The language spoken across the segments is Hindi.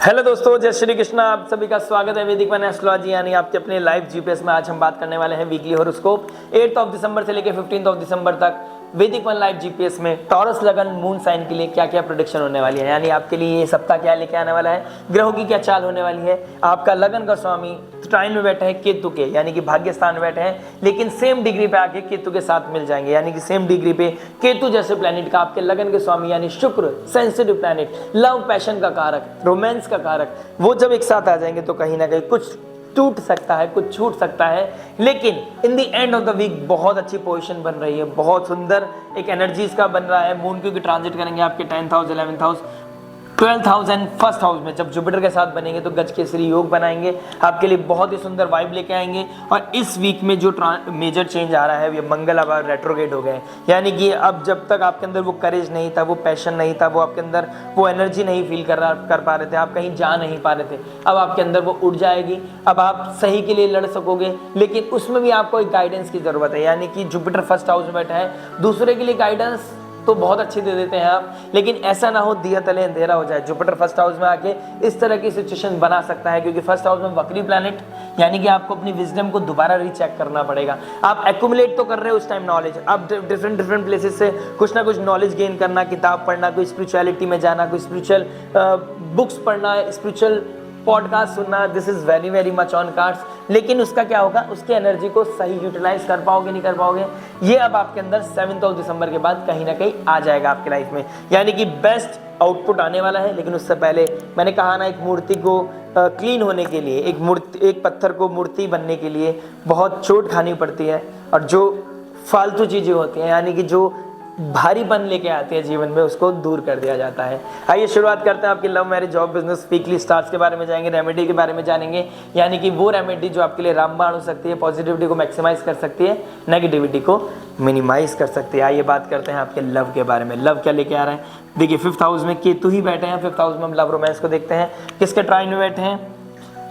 हेलो दोस्तों, जय श्री कृष्णा। आप सभी का स्वागत है वैदिक वन एस्ट्रोलॉजी यानी आपके अपने लाइव जीपीएस में। आज हम बात करने वाले हैं वीकली हॉरोस्कोप 8 दिसंबर से लेकर 15 दिसंबर तक वैदिक वन लाइव जीपीएस में टॉरस लगन मून साइन के लिए क्या क्या प्रेडिक्शन होने वाली है, यानी आपके लिए ये सप्ताह क्या लेके आने वाला है, ग्रहों की क्या चाल होने वाली है। आपका लगन का स्वामी ट्राइन में बैठे हैं केतु के, यानी कि भाग्य स्थान में बैठे हैं, लेकिन सेम डिग्री पे आके केतु के साथ मिल जाएंगे, यानी कि सेम डिग्री पे केतु जैसे प्लैनेट का आपके लगन के स्वामी यानी शुक्र, सेंसिटिव प्लैनेट, लव पैशन का कारक, रोमांस का कारक, वो जब एक साथ आ जाएंगे तो कहीं ना कहीं कुछ टूट सकता है, कुछ छूट सकता है। लेकिन in the end of the week बहुत अच्छी पोजीशन बन रही है, बहुत सुंदर एक एनर्जीज का बन रहा है। मून क्योंकि ट्रांजिट करेंगे आपके 10th house, 11th house, 12th house and first house में, जब जुपिटर के साथ बनेंगे तो गज केसरी योग बनाएंगे, आपके लिए बहुत ही सुंदर वाइब लेके आएंगे। और इस वीक में जो मेजर चेंज आ रहा है, ये मंगल अब रेट्रोग्रेड हो गए, यानी कि अब जब तक आपके अंदर वो करेज नहीं था, वो पैशन नहीं था, वो आपके अंदर वो एनर्जी नहीं फील कर पा रहे थे, आप कहीं जा नहीं पा रहे थे, अब आपके अंदर वो उड़ जाएगी। अब आप सही के लिए लड़ सकोगे, लेकिन उसमें भी आपको एक गाइडेंस की जरूरत है, यानी कि जुपिटर फर्स्ट हाउस में बैठा है, दूसरे के लिए गाइडेंस तो बहुत अच्छी दे देते हैं आप, लेकिन ऐसा ना हो दिया तले अंधेरा हो जाए। जुपिटर फर्स्ट हाउस में आके इस तरह की सिचुएशन बना सकता है, क्योंकि फर्स्ट हाउस में वक्री प्लैनेट, यानी कि आपको अपनी विजडम को दोबारा रीचेक करना पड़ेगा। आप एक्यूमुलेट तो कर रहे हो उस टाइम नॉलेज, आप डिफरेंट प्लेसेस से कुछ ना कुछ नॉलेज गेन करना, किताब पढ़ना, कोई स्पिरिचुअलिटी में जाना, कोई स्पिरिचुअल बुक्स पढ़ना, स्पिरिचुअल पॉडकास्ट सुनना, this is very very much on cards. लेकिन उसका क्या होगा, उसकी एनर्जी को सही यूटिलाइज कर पाओगे नहीं कर पाओगे, ये अब आपके अंदर 7 दिसंबर के बाद कहीं ना कहीं आ जाएगा आपके लाइफ में, यानी कि बेस्ट आउटपुट आने वाला है। लेकिन उससे पहले मैंने कहा ना, एक मूर्ति को क्लीन होने के लिए, एक पत्थर को मूर्ति बनने के लिए बहुत चोट खानी पड़ती है, और जो फालतू चीजें होती हैं, यानी कि जो भारीपन लेके आते हैं जीवन में, उसको दूर कर दिया जाता है। आइए शुरुआत करते हैं आपकी love marriage job business weekly stars के बारे में जाएंगे, रेमेडी के बारे में जानेंगे, यानी कि वो रेमेडी जो आपके लिए रामबाण हो सकती है, पॉजिटिविटी को मैक्सिमाइज कर सकती है, नेगेटिविटी को मिनिमाइज कर सकती है। आइए बात करते हैं आपके लव के बारे में, लव क्या लेके आ रहे हैं। देखिए 5th हाउस में केतु ही बैठे हैं, 5th हाउस में हम लव रोमांस को देखते हैं, किसके ट्राइन में बैठे हैं,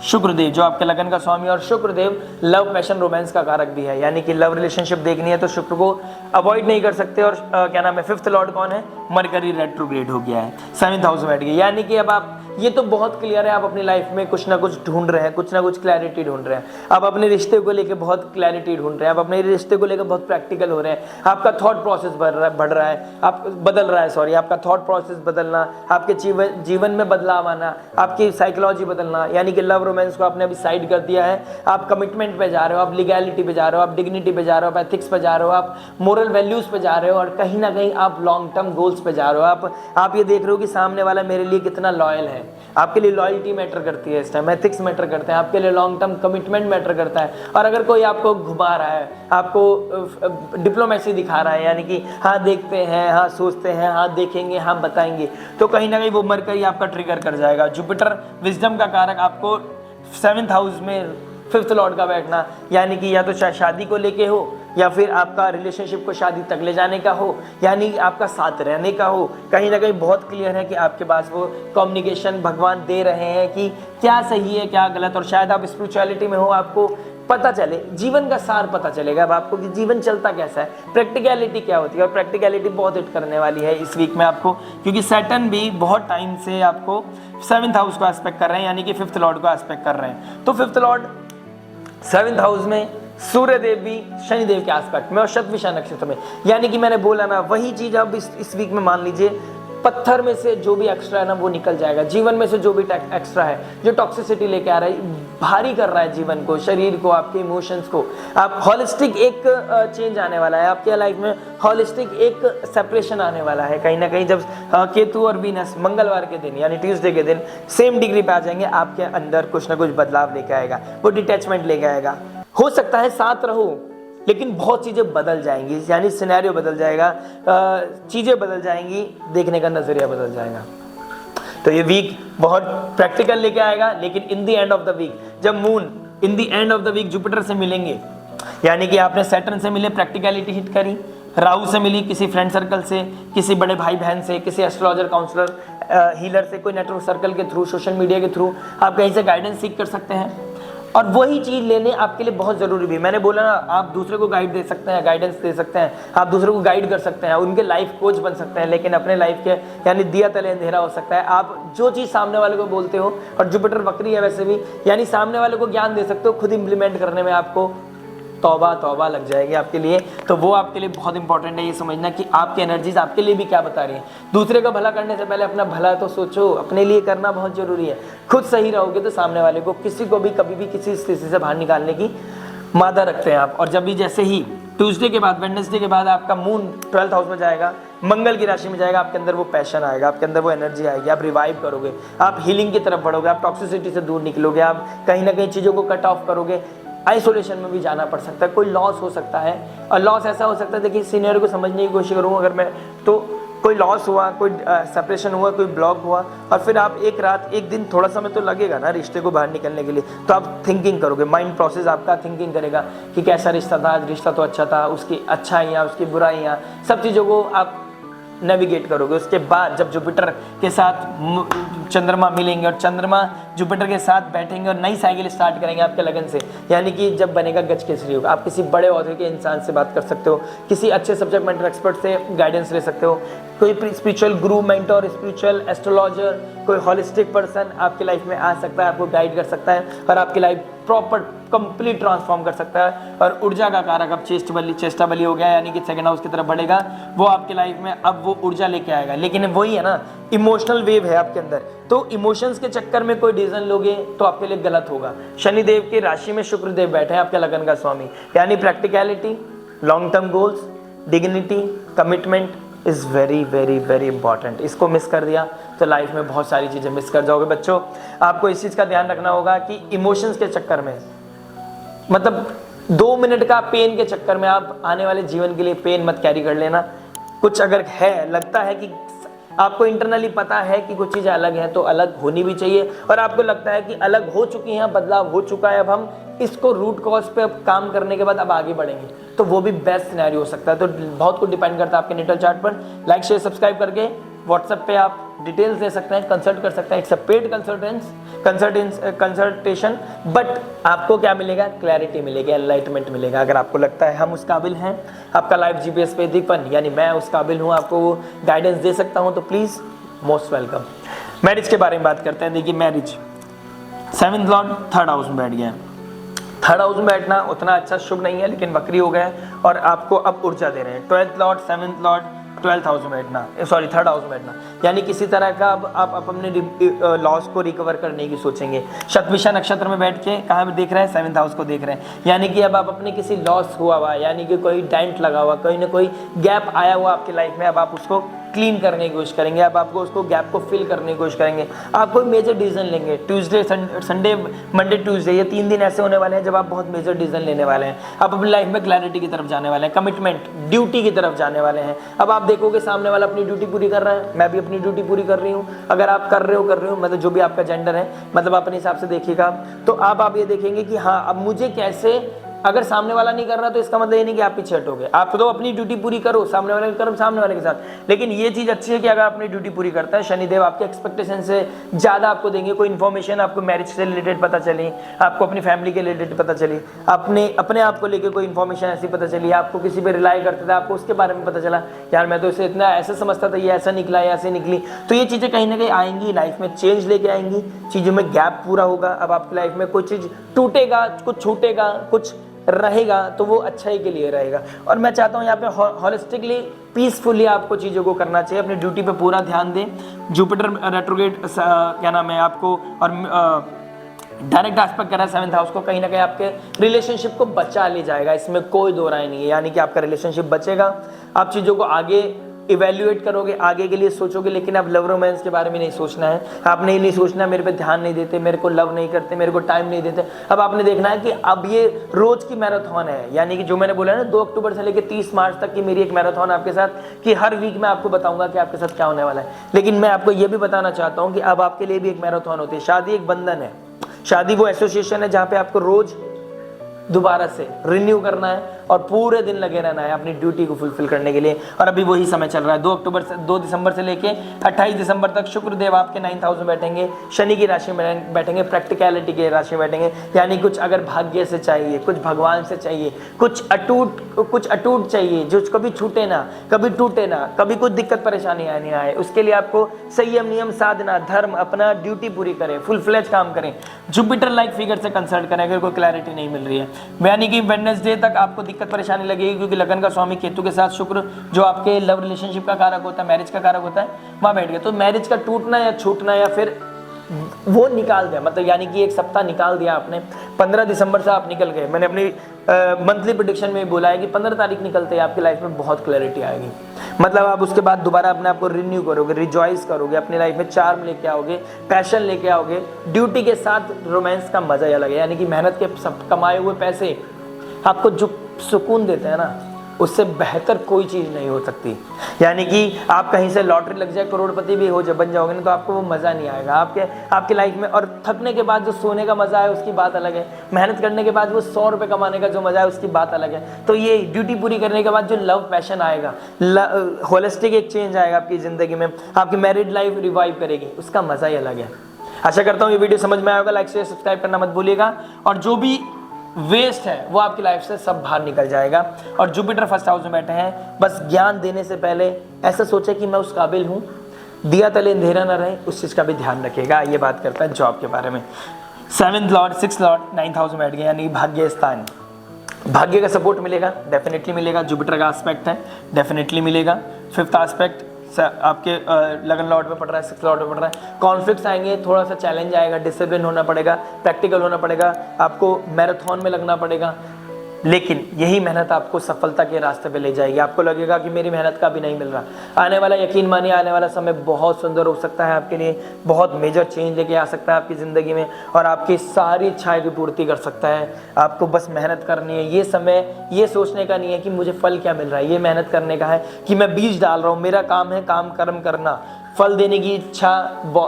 शुक्रदेव जो आपके लगन का स्वामी, और शुक्रदेव लव पैशन रोमांस का कारक भी है, यानी कि लव रिलेशनशिप देखनी है तो शुक्र को अवॉइड नहीं कर सकते। और क्या नाम है, 5th लॉर्ड कौन है, मरकरी रेट्रोग्रेड हो गया है, 7th हाउस में बैठ गया, यानी कि अब आप, ये तो बहुत क्लियर है, आप अपनी लाइफ में कुछ ना कुछ ढूंढ रहे हैं, कुछ ना कुछ क्लैरिटी ढूंढ रहे हैं, आप अपने रिश्ते को लेकर बहुत क्लैरिटी ढूंढ रहे हैं, आप अपने रिश्ते को लेकर बहुत प्रैक्टिकल हो रहे हैं, आपका थॉट प्रोसेस बढ़ रहा है, आप बदल रहा है, सॉरी, आपका थॉट प्रोसेस बदलना, आपके जीवन में बदलाव आना, आपकी साइकोलॉजी बदलना, यानी कि लव रोमांस को आपने अभी साइड कर दिया है, आप कमिटमेंट पे जा रहे हो, आप लीगैलिटी पे जा रहे हो, आप डिग्निटी पे जा रहे हो, आप एथिक्स पे जा रहे हो, आप मोरल वैल्यूज पे जा रहे हो, और कहीं ना कहीं आप लॉन्ग टर्म गोल्स पे जा रहे हो। आप ये देख रहे हो कि सामने वाला मेरे लिए कितना लॉयल है, आपके लिए लॉयल्टी मैटर करती है इस टाइम, एथिक्स मैटर करते हैं, आपके लिए लॉन्ग टर्म कमिटमेंट मैटर करता है। और अगर कोई आपको घुमा रहा है, आपको डिप्लोमेसी दिखा रहा है, यानी कि हाँ देखते हैं, हाँ सोचते हैं, हाँ देखेंगे, हाँ बताएंगे, तो कहीं ना कहीं वो मरकरी आपका ट्रिगर कर जाएगा। जुपिटर विजडम का कारक, आपको 7th हाउस में 5th लॉर्ड का बैठना, यानी कि या तो शादी को लेके हो, या फिर आपका रिलेशनशिप को शादी तक ले जाने का हो, यानी आपका साथ रहने का हो, कहीं ना कहीं बहुत क्लियर है कि आपके पास वो कम्युनिकेशन भगवान दे रहे हैं कि क्या सही है क्या गलत। और शायद आप स्पिरिचुअलिटी में हो, आपको पता चले, जीवन का सार पता चलेगा अब आपको कि जीवन चलता कैसा है, प्रैक्टिकलिटी क्या होती है। और प्रैक्टिकलिटी बहुत हिट करने वाली है इस वीक में आपको, क्योंकि सैटर्न भी बहुत टाइम से आपको 7th हाउस को एस्पेक्ट कर रहे हैं, यानी कि 5th लॉर्ड को एस्पेक्ट कर रहे हैं। तो 5th लॉर्ड 7th हाउस में, सूर्यदेव भी शनिदेव के एस्पेक्ट में, और शतभिषा नक्षत्र में, यानी कि मैंने बोला ना, वही चीज अब इस वीक में मान लीजिए, पत्थर में से जो भी एक्स्ट्रा है ना वो निकल जाएगा, जीवन में से जो भी एक्स्ट्रा है, जो टॉक्सिसिटी लेके आ रहा है, भारी कर रहा है जीवन को, शरीर को, आपके इमोशंस को, आप हॉलिस्टिक एक चेंज आने वाला है आपके लाइफ में, हॉलिस्टिक एक सेपरेशन आने वाला है कहीं ना कहीं, जब केतु और वीनस मंगलवार के दिन यानी ट्यूसडे के दिन सेम डिग्री पे आ जाएंगे, आपके अंदर कुछ ना कुछ बदलाव लेके आएगा, वो डिटैचमेंट लेके आएगा। हो सकता है साथ रहो, लेकिन बहुत चीज़ें बदल जाएंगी, यानी सिनेरियो बदल जाएगा, चीज़ें बदल जाएंगी, देखने का नज़रिया बदल जाएगा। तो ये वीक बहुत प्रैक्टिकल लेके आएगा, लेकिन in the end of the week, जब moon in the end of the week Jupiter से मिलेंगे, यानी कि आपने सैटर्न से मिले, प्रैक्टिकलिटी हिट करी, राहु से मिली, किसी फ्रेंड सर्कल से, किसी बड़े भाई बहन से, किसी एस्ट्रोलॉजर, काउंसलर, हीलर से, कोई नेटवर्क सर्कल के थ्रू, सोशल मीडिया के थ्रू आप कहीं से गाइडेंस सीख कर सकते हैं। और वही चीज़ लेने आपके लिए बहुत ज़रूरी भी है। मैंने बोला ना, आप दूसरे को गाइड दे सकते हैं, गाइडेंस दे सकते हैं, आप दूसरे को गाइड कर सकते हैं, उनके लाइफ कोच बन सकते हैं, लेकिन अपने लाइफ के यानी दिया तले अंधेरा हो सकता है। आप जो चीज़ सामने वाले को बोलते हो, और जुपिटर वक्री है वैसे भी, यानी सामने वाले को ज्ञान दे सकते हो, खुद इंप्लीमेंट करने में आपको तौबा तौबा लग जाएगी आपके लिए। तो वो आपके लिए बहुत इंपॉर्टेंट है ये समझना कि आपकी एनर्जीज आपके लिए भी क्या बता रही है। दूसरे का भला करने से पहले अपना भला तो सोचो, अपने लिए करना बहुत जरूरी है। खुद सही रहोगे तो सामने वाले को, किसी को भी कभी भी किसी स्थिति से बाहर निकालने की मादा रखते हैं आप। और जब भी जैसे ही ट्यूसडे के बाद, वेडनेसडे के बाद आपका मून 12th हाउस में जाएगा, मंगल की राशि में जाएगा, आपके अंदर वो पैशन आएगा, आपके अंदर वो एनर्जी आएगी, आप रिवाइव करोगे, आप हीलिंग की तरफ बढ़ोगे, आप टॉक्सिसिटी से दूर निकलोगे, आप कहीं ना कहीं चीज़ों को कट ऑफ करोगे। आइसोलेशन में भी जाना पड़ सकता है, कोई लॉस हो सकता है, और लॉस ऐसा हो सकता है, देखिए सीनियर को समझने की कोशिश करूँगा अगर मैं, तो कोई लॉस हुआ, कोई सेपरेशन हुआ, कोई ब्लॉक हुआ, और फिर आप एक रात एक दिन थोड़ा समय तो लगेगा ना रिश्ते को बाहर निकलने के लिए, तो आप थिंकिंग करोगे, माइंड प्रोसेस आपका थिंकिंग करेगा कि कैसा रिश्ता था, रिश्ता तो अच्छा था, उसकी अच्छाइयाँ उसकी बुराइयाँ सब चीज़ों को आप नेविगेट करोगे। उसके बाद जब जुपिटर के साथ चंद्रमा मिलेंगे और चंद्रमा जुपिटर के साथ बैठेंगे और नई साइकिल स्टार्ट करेंगे आपके लगन से, यानी कि जब बनेगा गज केसरी योग, आप किसी बड़े ओहदे के इंसान से बात कर सकते हो, किसी अच्छे सब्जेक्ट मैटर एक्सपर्ट से गाइडेंस ले सकते हो, कोई स्पिरिचुअल गुरु, मेंटोर, स्पिरिचुअल एस्ट्रोलॉजर, कोई हॉलिस्टिक पर्सन आपकी लाइफ में आ सकता है, आपको गाइड कर सकता है और आपकी लाइफ प्रॉपर कंप्लीट ट्रांसफॉर्म कर सकता है। और ऊर्जा का कारक अब चेष्टा बली हो गया, यानी कि सेकंड हाउस की तरफ बढ़ेगा, वो आपकी लाइफ में अब वो ऊर्जा लेके आएगा। लेकिन वही है ना, इमोशनल वेव है आपके अंदर, तो इमोशंस के चक्कर में कोई डिसीजन लोगे तो आपके लिए गलत होगा। शनिदेव की राशि में शुक्रदेव बैठे हैं आपके लगन का स्वामी, यानी practicality, long term goals, dignity, commitment is very very very important. इसको मिस कर दिया तो लाइफ में बहुत सारी चीज़ें मिस कर जाओगे। बच्चों, आपको इस चीज़ का ध्यान रखना होगा कि इमोशंस के चक्कर में, मतलब 2 मिनट का पेन के चक्कर में आप आने वाले जीवन के लिए पेन मत कैरी कर लेना। कुछ अगर है, लगता है कि आपको इंटरनली पता है कि कुछ चीज़ें अलग हैं तो अलग होनी भी चाहिए, और आपको लगता है कि अलग हो चुकी हैं, बदलाव हो चुका है, अब हम इसको रूट कॉज पे अब काम करने के बाद अब आगे बढ़ेंगे, तो वो भी बेस्ट सिनेरियो हो सकता है। तो बहुत कुछ डिपेंड करता है आपके नेटल चार्ट पर। लाइक शेयर सब्सक्राइब करके व्हाट्सएप पे आप डिटेल्स दे सकते हैं, कंसल्ट कर सकते हैं। It's a paid consultation, but आपको क्या मिलेगा? क्लैरिटी मिलेगी, एनलाइटमेंट मिलेगा। अगर आपको लगता है हम उस काबिल हैं, आपका लाइव जीपीएस पे दीपन यानी मैं उस काबिल हूँ, आपको वो गाइडेंस दे सकता हूँ, तो प्लीज़ मोस्ट वेलकम। मैरिज के बारे में बात करते हैं। देखिए, marriage 7th Lord 3rd house में बैठ गया है। 3rd हाउस में बैठना उतना अच्छा शुभ नहीं है, लेकिन वक्री हो गए और आपको अब ऊर्जा दे रहे हैं। 12th Lord 7th Lord 12th house में बैठना, 3rd हाउस में बैठना, यानी किसी तरह का अब आप अपने लॉस को रिकवर करने की सोचेंगे। शतभिषा नक्षत्र में बैठ के कहाँ देख रहे हैं? 7th हाउस को देख रहे हैं, यानी कि अब आप अपने किसी लॉस हुआ हुआ, यानी कि कोई डेंट लगा हुआ, कोई ना कोई गैप आया हुआ आपकी लाइफ में, अब आप उसको क्लीन करने की कोशिश करेंगे, अब आपको उसको गैप को फिल करने की कोशिश करेंगे। आप कोई मेजर डिसीजन लेंगे। ट्यूसडे, संडे, मंडे, ट्यूसडे, ये 3 दिन ऐसे होने वाले हैं जब आप बहुत मेजर डिसीजन लेने वाले हैं। आप अपनी लाइफ में क्लैरिटी की तरफ जाने वाले हैं, कमिटमेंट, ड्यूटी की तरफ जाने वाले हैं। अब आप देखोगे सामने वाला अपनी ड्यूटी पूरी कर रहा है, मैं भी अपनी ड्यूटी पूरी कर रही हूँ। अगर आप कर रहे हो मतलब जो भी आपका जेंडर है, मतलब अपने हिसाब से देखिएगा, तो आप ये देखेंगे कि हाँ, अब मुझे कैसे, अगर सामने वाला नहीं कर रहा तो इसका मतलब ये नहीं कि आप पीछे हटोगे। आप तो अपनी ड्यूटी पूरी करो, सामने वाले करो सामने वाले के साथ। लेकिन ये चीज़ अच्छी है कि अगर अपनी ड्यूटी पूरी करता है, शनिदेव आपके एक्सपेक्टेशन से ज़्यादा आपको देंगे। कोई इन्फॉर्मेशन आपको मैरिज से रिलेटेड पता चली, आपको अपनी फैमिली के रिलेटेड पता चली, अपने आप को लेकर कोई इन्फॉर्मेशन ऐसी पता चली, आपको किसी पर रिलाई करते थे, आपको उसके बारे में पता चला, यार मैं तो इसे इतना ऐसे समझता था, ये ऐसा निकला, ये ऐसे निकली। तो ये चीज़ें कहीं ना कहीं आएंगी, लाइफ में चेंज लेके आएंगी, चीज़ों में गैप पूरा होगा। अब आपकी लाइफ में कोई चीज़ टूटेगा, कुछ छूटेगा, कुछ रहेगा, तो वो अच्छाई के लिए रहेगा। और मैं चाहता हूँ यहाँ पे हॉलिस्टिकली, पीसफुली आपको चीज़ों को करना चाहिए, अपनी ड्यूटी पे पूरा ध्यान दें। जुपिटर रेट्रोग्रेड क्या नाम है आपको, और डायरेक्ट एस्पेक्ट कर रहा है 7th हाउस को, कहीं ना कहीं आपके रिलेशनशिप को बचा ले जाएगा, इसमें कोई दो राय नहीं है। यानी कि आपका रिलेशनशिप बचेगा, आप चीज़ों को आगे इवेल्युएट करोगे, आगे के लिए सोचोगे, लेकिन अब लव रोमांस के बारे में नहीं सोचना है। आपने ये नहीं सोचना मेरे पे ध्यान नहीं देते, मेरे को लव नहीं करते, मेरे को टाइम नहीं देते। अब आपने देखना है कि अब ये रोज की मैराथन है, यानी कि जो मैंने बोला है ना 2 अक्टूबर से लेकर 30 मार्च तक की मेरी एक मैराथन आपके साथ, कि हर वीक मैं आपको बताऊंगा कि आपके साथ क्या होने वाला है। लेकिन मैं आपको ये भी बताना चाहता हूँ कि अब आपके लिए भी एक मैराथन होती है। शादी एक बंधन है, शादी वो एसोसिएशन है जहाँ पे आपको रोज दोबारा से रिन्यू करना है, और पूरे दिन लगे रहना है अपनी ड्यूटी को फुलफिल करने के लिए। और अभी वही समय चल रहा है। 2 दिसंबर से लेके 28 दिसंबर तक शुक्रदेव आपके 9th हाउस में बैठेंगे, शनि की राशि में बैठेंगे, प्रैक्टिकलिटी की राशि में बैठेंगे। यानी कुछ अगर भाग्य से चाहिए, कुछ भगवान से चाहिए, कुछ अटूट चाहिए जो कभी छूटे ना, कभी टूटे ना, कभी कुछ दिक्कत परेशानी आने आए, उसके लिए आपको संयम, नियम, साधना, धर्म, अपना ड्यूटी पूरी करें, फुल फ्लेज काम करें। जुपिटर लाइक फिगर से कंसल्ट करें अगर कोई क्लैरिटी नहीं मिल रही है। यानी कि वेडनेसडे तक आपको दिक्कत परेशानी लगेगी, क्योंकि लगन का स्वामी केतु के साथ शुक्र जो आपके लव रिलेशनशिप का कारक होता है, मैरिज का कारक होता है, वहां बैठ गया। तो मैरिज का टूटना या छूटना या फिर वो निकाल दिया, मतलब यानी कि एक सप्ताह निकाल दिया आपने। 15 दिसंबर से आप निकल गए। मैंने अपनी मंथली प्रेडिक्शन में बोला है कि 15 तारीख निकलते ही आपकी लाइफ में बहुत क्लैरिटी आएगी। मतलब आप उसके बाद दोबारा अपने आप को रिन्यू करोगे, रिजॉइस करोगे, अपनी लाइफ में चार्म लेके आओगे, पैशन लेके आओगे। ड्यूटी के साथ रोमांस का मजा ही अलग है। यानी कि मेहनत के सब कमाए हुए पैसे आपको जो सुकून देते हैं ना, उससे बेहतर कोई चीज़ नहीं हो सकती। यानी कि आप कहीं से लॉटरी लग जाए, करोड़पति भी हो जब बन जाओगे ना, तो आपको वो मज़ा नहीं आएगा आपकी लाइफ में। और थकने के बाद जो सोने का मज़ा है उसकी बात अलग है। मेहनत करने के बाद वो 100 रुपये कमाने का जो मज़ा है उसकी बात अलग है। तो ये ड्यूटी पूरी करने के बाद जो लव पैशन आएगा, होलिस्टिक एक चेंज आएगा आपकी ज़िंदगी में, आपकी मैरिड लाइफ रिवाइव करेगी, उसका मज़ा ही अलग है। आशा करता हूँ ये वीडियो समझ में आया होगा। लाइक शेयर सब्सक्राइब करना मत भूलिएगा। और जो भी वेस्ट है वो आपकी लाइफ से सब बाहर निकल जाएगा। और जुपिटर फर्स्ट हाउस में बैठे हैं, बस ज्ञान देने से पहले ऐसा सोचे कि मैं उस काबिल हूँ, दिया तले अंधेरा न रहे, उस चीज़ का भी ध्यान रखिएगा। ये बात करता है जॉब के बारे में। 7th Lord 6th Lord 9th house में बैठ गए, यानी भाग्य स्थान। भाग्य का सपोर्ट मिलेगा, डेफिनेटली मिलेगा। जुपिटर का एस्पेक्ट है, डेफिनेटली मिलेगा। 5th एस्पेक्ट आपके लगन लॉर्ड में पड़ रहा है, 6th लॉर्ड में पड़ रहा है। कॉन्फ्लिक्ट्स आएंगे, थोड़ा सा चैलेंज आएगा, डिसिप्लिन होना पड़ेगा, प्रैक्टिकल होना पड़ेगा, आपको मैराथन में लगना पड़ेगा। लेकिन यही मेहनत आपको सफलता के रास्ते पे ले जाएगी। आपको लगेगा कि मेरी मेहनत का भी नहीं मिल रहा। आने वाला, यकीन मानिए, आने वाला समय बहुत सुंदर हो सकता है आपके लिए, बहुत मेजर चेंज लेके आ सकता है आपकी ज़िंदगी में और आपकी सारी इच्छाएं की पूर्ति कर सकता है। आपको बस मेहनत करनी है। ये समय ये सोचने का नहीं है कि मुझे फल क्या मिल रहा है, ये मेहनत करने का है कि मैं बीज डाल रहा हूँ, मेरा काम है काम कर्म करना। फल देने की इच्छा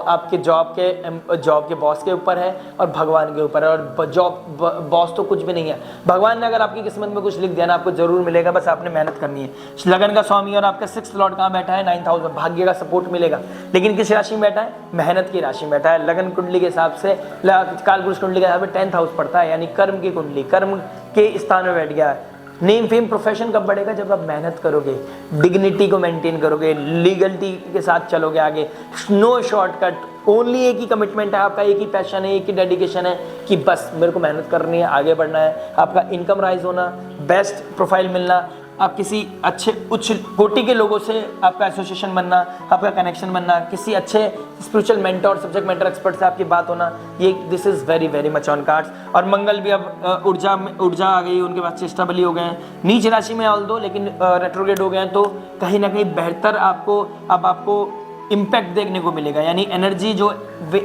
आपके जॉब के बॉस के ऊपर है और भगवान के ऊपर है। और जॉब बॉस तो कुछ भी नहीं है, भगवान ने अगर आपकी किस्मत में कुछ लिख दिया ना, आपको जरूर मिलेगा, बस आपने मेहनत करनी है। लगन का स्वामी और आपका 6th लॉर्ड कहाँ बैठा है? 9th हाउस में। भाग्य का सपोर्ट मिलेगा, लेकिन किस राशि में बैठा है? मेहनत की राशि में बैठा है। लगन कुंडली के हिसाब से, कालपुरुष कुंडली के हिसाब से 10th हाउस पड़ता है, यानी कर्म की कुंडली, कर्म के स्थान में बैठ गया है। नेम फेम प्रोफेशन कब बढ़ेगा? जब आप मेहनत करोगे, डिग्निटी को मेंटेन करोगे, लीगलिटी के साथ चलोगे आगे। नो शॉर्टकट, ओनली एक ही कमिटमेंट है आपका, एक ही पैशन है, एक ही डेडिकेशन है कि बस मेरे को मेहनत करनी है, आगे बढ़ना है। आपका इनकम राइज होना, बेस्ट प्रोफाइल मिलना, आप किसी अच्छे उच्च कोटि के लोगों से आपका एसोसिएशन बनना, आपका कनेक्शन बनना, किसी अच्छे spiritual mentor, subject matter expert से आपकी बात होना, ये this is very very much on cards. और मंगल भी अब ऊर्जा आ गई, उनके पास चेष्टा बली हो गए हैं, नीच राशि में ऑल दो, लेकिन रेट्रोग्रेड हो गए हैं। तो कहीं ना कहीं बेहतर आपको इम्पैक्ट देखने को मिलेगा। यानी एनर्जी जो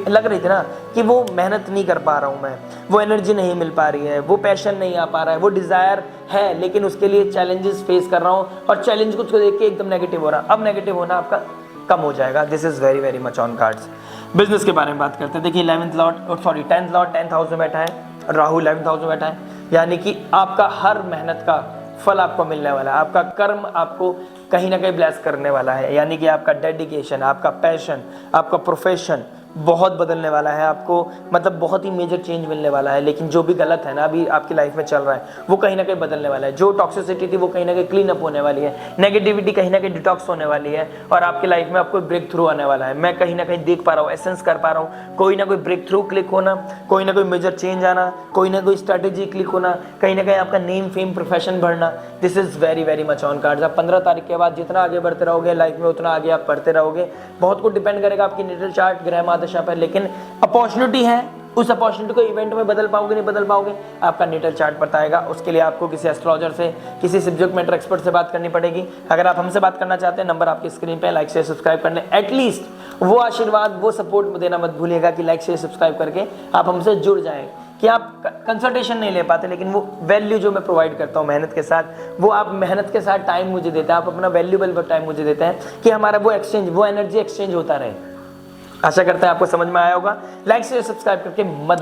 लग रही थी ना कि वो मेहनत नहीं कर पा रहा हूँ मैं, वो एनर्जी नहीं मिल पा रही है, वो पैशन नहीं आ पा रहा है, वो डिज़ायर है लेकिन उसके लिए चैलेंजेस फेस कर रहा हूँ और चैलेंज को देख के एकदम नेगेटिव हो रहा। अब नेगेटिव होना आपका कम हो जाएगा। This is very very much on cards. Business के बारे में बात करते हैं। देखिए 10th लॉर्ड 10th हाउस में बैठा है, राहु 11th हाउस में बैठा है। यानी कि आपका हर मेहनत का फल आपको मिलने वाला है, आपका कर्म आपको कहीं ना कहीं ब्लेस करने वाला है। यानी कि आपका डेडिकेशन, आपका पैशन, आपका प्रोफेशन बहुत बदलने वाला है आपको, मतलब बहुत ही मेजर चेंज मिलने वाला है। लेकिन जो भी गलत है ना अभी आपकी लाइफ में चल रहा है, वो कहीं ना कहीं बदलने वाला है। जो टॉक्सिसिटी थी वो कहीं ना कहीं क्लीन अप होने वाली है, नेगेटिविटी कहीं ना कहीं डिटॉक्स होने वाली है और आपकी लाइफ में आपको ब्रेक थ्रू आने वाला है। मैं कहीं ना कहीं देख पा रहा हूँ, एसेंस कर पा रहा हूँ, कोई ना कोई ब्रेक थ्रू क्लिक होना, कोई ना कोई मेजर चेंज आना, कोई ना कोई स्ट्रैटेजी क्लिक होना, कहीं ना कहीं आपका नेम फेम प्रोफेशन बढ़ना। This is very very much on cards. आप 15 तारीख के बाद जितना आगे बढ़ते रहोगे लाइफ में, उतना आगे आप बढ़ते रहोगे। बहुत कुछ डिपेंड करेगा आपकी नेटल चार्ट, ग्रह महादशा पर, लेकिन अपॉर्चुनिटी है। उस अपॉर्चुनिटी को इवेंट में बदल पाओगे नहीं बदल पाओगे, आपका नेटल चार्ट बताएगा। उसके लिए आपको किसी एस्ट्रोलॉजर से, किसी सब्जेक्ट मैटर एक्सपर्ट से बात करनी पड़ेगी। अगर आप हमसे बात करना चाहते हैं, नंबर आपकी स्क्रीन पे, लाइक शेयर सब्सक्राइब कर लें। एटलीस्ट वो आशीर्वाद, वो सपोर्ट देना मत भूलिएगा कि लाइक शेयर सब्सक्राइब करके आप हमसे जुड़ जाएं। कि आप कंसल्टेशन नहीं ले पाते, लेकिन वो वैल्यू जो मैं प्रोवाइड करता हूँ मेहनत के साथ, वो आप मेहनत के साथ टाइम मुझे देते हैं, आप अपना वैल्यूबल टाइम मुझे देते हैं कि हमारा वो एक्सचेंज, वो एनर्जी एक्सचेंज होता रहे। आशा करते हैं आपको समझ में आया होगा। लाइक शेयर सब्सक्राइब करके मत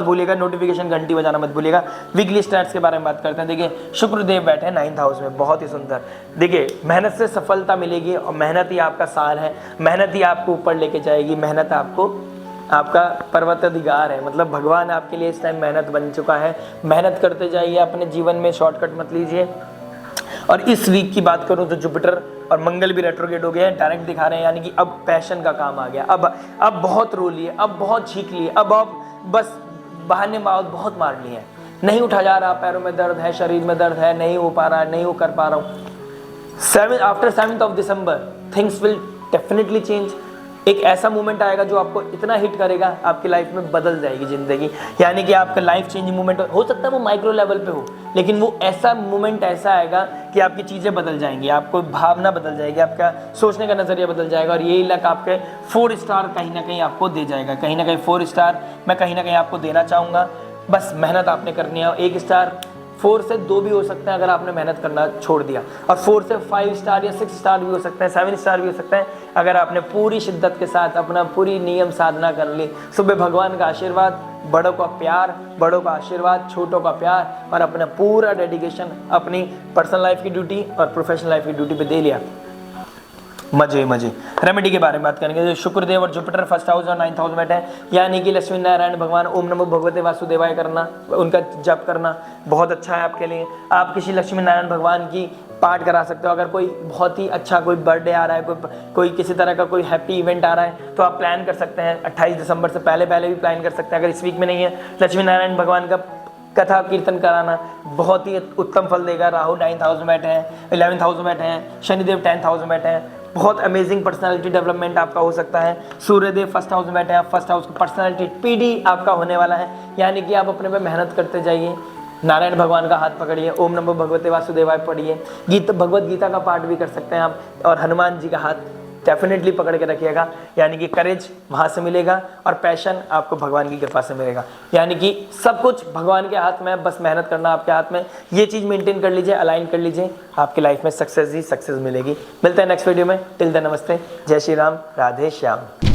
भूलिएगा, नोटिफिकेशन घंटी बजाना मत भूलिएगा। वीकली स्टार्ट्स के बारे में बात करते हैं। देखिए शुक्रदेव बैठे हैं 9th हाउस में, बहुत ही सुंदर। देखिए मेहनत से सफलता मिलेगी और मेहनत ही आपका सार है, मेहनत ही आपको ऊपर लेके जाएगी, मेहनत आपको आपका पर्वताधिकार है। मतलब भगवान आपके लिए इस टाइम मेहनत बन चुका है। मेहनत करते जाइए, अपने जीवन में शॉर्टकट मत लीजिए। और इस वीक की बात करूं तो जुपिटर और मंगल भी रेट्रोगेट हो गए हैं, डायरेक्ट दिखा रहे हैं, यानी कि अब पैशन का काम आ गया। अब बहुत रो लिए, अब बहुत छींक लिए, अब बस बहाने बहुत मार लिए, नहीं उठा जा रहा, पैरों में दर्द है, शरीर में दर्द है, नहीं हो पा रहा है, नहीं हो कर पा रहा हूँ। After 7th of December things will definitely change. एक ऐसा मोमेंट आएगा जो आपको इतना हिट करेगा, आपकी लाइफ में बदल जाएगी जिंदगी। यानी कि आपका लाइफ चेंजिंग मोमेंट हो सकता है वो माइक्रो लेवल पे हो, लेकिन वो ऐसा मोमेंट ऐसा आएगा कि आपकी चीज़ें बदल जाएंगी, आपको भावना बदल जाएगी, आपका सोचने का नज़रिया बदल जाएगा। और यही लक आपके 4 स्टार कहीं ना कहीं आपको दे जाएगा। कहीं ना कहीं 4 स्टार मैं कहीं ना कहीं आपको देना चाहूँगा। बस मेहनत आपने करनी है। 1 स्टार 4 से 2 भी हो सकते हैं अगर आपने मेहनत करना छोड़ दिया, और 4 से 5 स्टार या 6 स्टार भी हो सकते हैं, 7 स्टार भी हो सकते हैं अगर आपने पूरी शिद्दत के साथ अपना पूरी नियम साधना कर ली। सुबह भगवान का आशीर्वाद, बड़ों का प्यार, बड़ों का आशीर्वाद, छोटों का प्यार, और अपना पूरा डेडिकेशन अपनी पर्सनल लाइफ की ड्यूटी और प्रोफेशनल लाइफ की ड्यूटी पे दे लिया, मजे। रेमेडी के बारे में बात करेंगे। जो शुक्रदेव और जुपिटर 1st हाउस और 9th हाउस में बैठे हैं, यानी कि लक्ष्मी नारायण भगवान ओम नमो भगवते वासुदेवाय करना, उनका जप करना बहुत अच्छा है आपके लिए। आप किसी लक्ष्मी नारायण भगवान की पाठ करा सकते हो। अगर कोई बहुत ही अच्छा कोई बर्थडे आ रहा है, कोई किसी तरह का कोई हैप्पी इवेंट आ रहा है, तो आप प्लान कर सकते हैं 28 दिसंबर से पहले भी प्लान कर सकते हैं। अगर इस वीक में नहीं है, लक्ष्मी नारायण भगवान का कथा कीर्तन कराना बहुत ही उत्तम फल देगा। राहु 9th हाउस में बैठे हैं, 11th हाउस में बैठे हैं, शनिदेव 10th हाउस में बैठे हैं, बहुत अमेजिंग पर्सनालिटी डेवलपमेंट आपका हो सकता है। सूर्यदेव 1st हाउस में बैठे हैं, 1st हाउस का पर्सनालिटी पीडी आपका होने वाला है। यानी कि आप अपने पे मेहनत करते जाइए, नारायण भगवान का हाथ पकड़िए, ओम नमो भगवते वासुदेवाय पढ़िए, भगवत गीता का पाठ भी कर सकते हैं आप, और हनुमान जी का हाथ डेफिनेटली पकड़ के रखिएगा। यानी कि करेज वहाँ से मिलेगा और पैशन आपको भगवान की कृपा से मिलेगा। यानी कि सब कुछ भगवान के हाथ में है, बस मेहनत करना आपके हाथ में। ये चीज़ मेंटेन कर लीजिए, अलाइन कर लीजिए, आपकी लाइफ में सक्सेस ही सक्सेस मिलेगी। मिलते हैं नेक्स्ट वीडियो में। टिल देन नमस्ते, जय श्री राम, राधे श्याम।